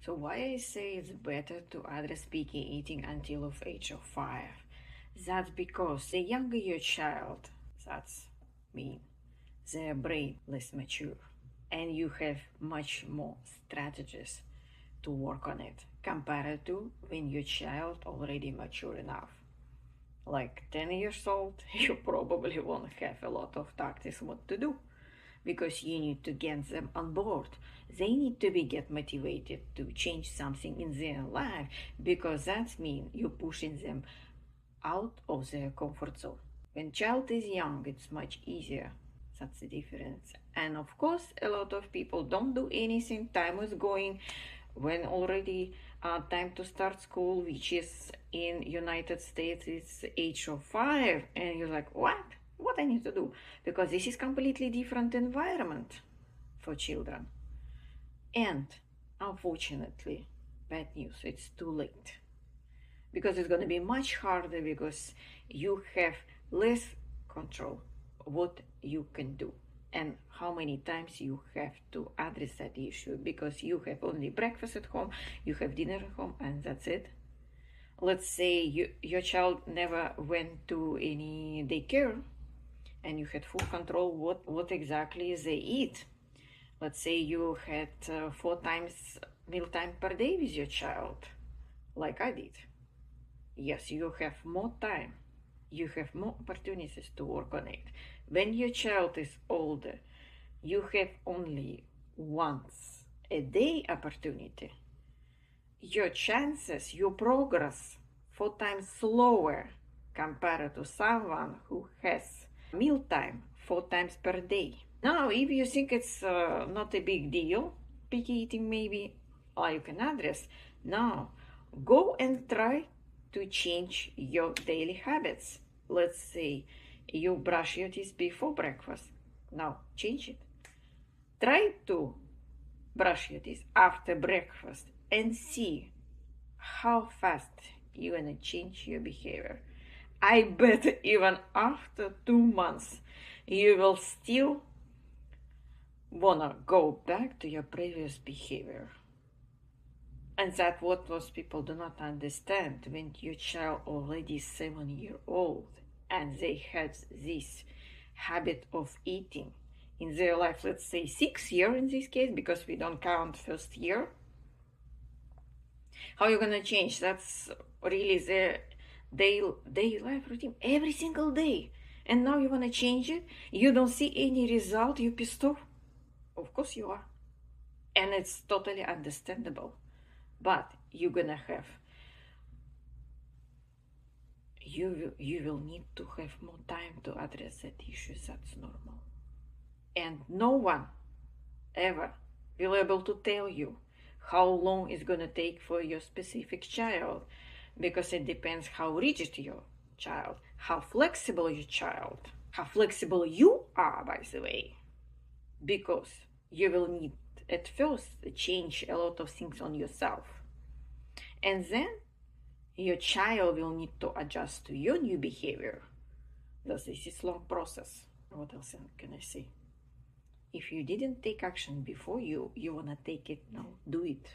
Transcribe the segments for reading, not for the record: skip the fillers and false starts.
So why I say it's better to address picky eating until of age of 5? That's because the younger your child, that's mean their brain less mature, and you have much more strategies to work on it compared to when your child already mature enough. Like 10 years old, you probably won't have a lot of tactics what to do because you need to get them on board. They need to be get motivated to change something in their life because that means you're pushing them out of their comfort zone. When child is young, it's much easier. That's the difference. And of course, a lot of people don't do anything. Time is going when already time to start school, which is in United States, it's age of 5, and you're like, what I need to do? Because this is completely different environment for children. And unfortunately, bad news, it's too late. Because it's going to be much harder because you have less control what you can do and how many times you have to address that issue because you have only breakfast at home, you have dinner at home, and that's it. Let's say your child never went to any daycare and you had full control what exactly they eat. Let's say you had 4 times mealtime per day with your child, like I did. Yes, you have more time. You have more opportunities to work on it. When your child is older, you have only once a day opportunity. Your chances, your progress 4 times slower compared to someone who has mealtime 4 times per day. Now, if you think it's not a big deal, picky eating maybe, or you can address, now go and try to change your daily habits. Let's say you brush your teeth before breakfast. Now change it. Try to brush your teeth after breakfast and see how fast you're gonna change your behavior. I bet even after 2 months you will still wanna go back to your previous behavior. And that's what most people do not understand. When your child already 7 years old and they had this habit of eating in their life, let's say 6 years in this case, because we don't count first year, how you gonna change? That's really their day life routine every single day. And now you wanna change it? You don't see any result, you pissed off? Of course you are. And it's totally understandable. But you're gonna have, you will need to have more time to address that issue. That's normal. And no one ever will be able to tell you how long it's gonna take for your specific child, because it depends how rigid your child, how flexible your child, how flexible you are, by the way, because you will need at first change a lot of things on yourself, and then your child will need to adjust to your new behavior. Thus, this is long process. What else can I say? If you didn't take action before, you wanna take it now. Do it.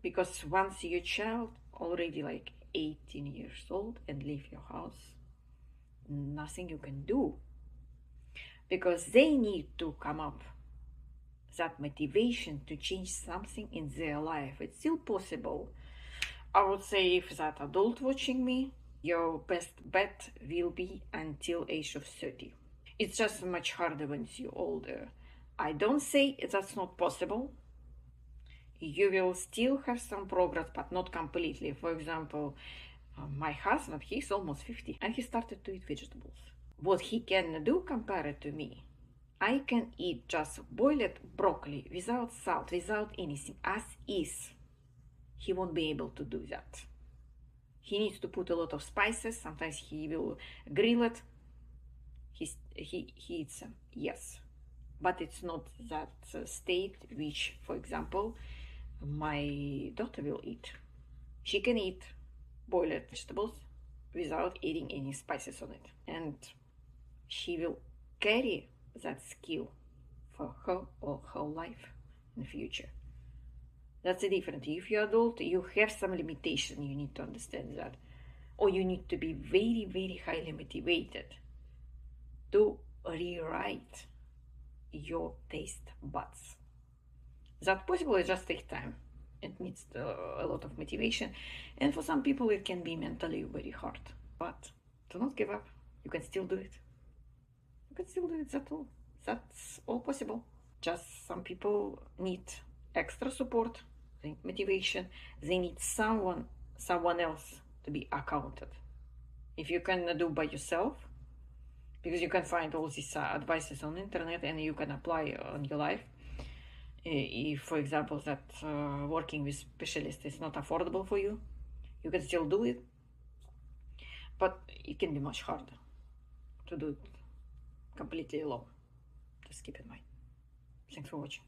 Because once your child already like 18 years old and leave your house, nothing you can do, because they need to come up that motivation to change something in their life. It's still possible. I would say, if that adult watching me, your best bet will be until age of 30. It's just much harder when you're older. I don't say that's not possible. You will still have some progress, but not completely. For example, my husband, he's almost 50 and he started to eat vegetables. What he can do compared to me, I can eat just boiled broccoli without salt, without anything, as is. He won't be able to do that. He needs to put a lot of spices. Sometimes he will grill it. He eats them, yes. But it's not that state which, for example, my daughter will eat. She can eat boiled vegetables without adding any spices on it. And she will carry that skill for her or her life in the future. That's the difference. If you're adult, you have some limitation. You need to understand that. Or you need to be very, very highly motivated to rewrite your taste buds. That possible, it just takes time. It needs a lot of motivation. And for some people, it can be mentally very hard. But do not give up. You can still do it. You can still do it. That's all possible. Just some people need extra support, they need motivation. They need someone else to be accounted. If you can do by yourself, because you can find all these advices on internet and you can apply on your life. If, for example, that working with specialists is not affordable for you, you can still do it, but it can be much harder to do it completely alone. Just keep in mind. Thanks for watching.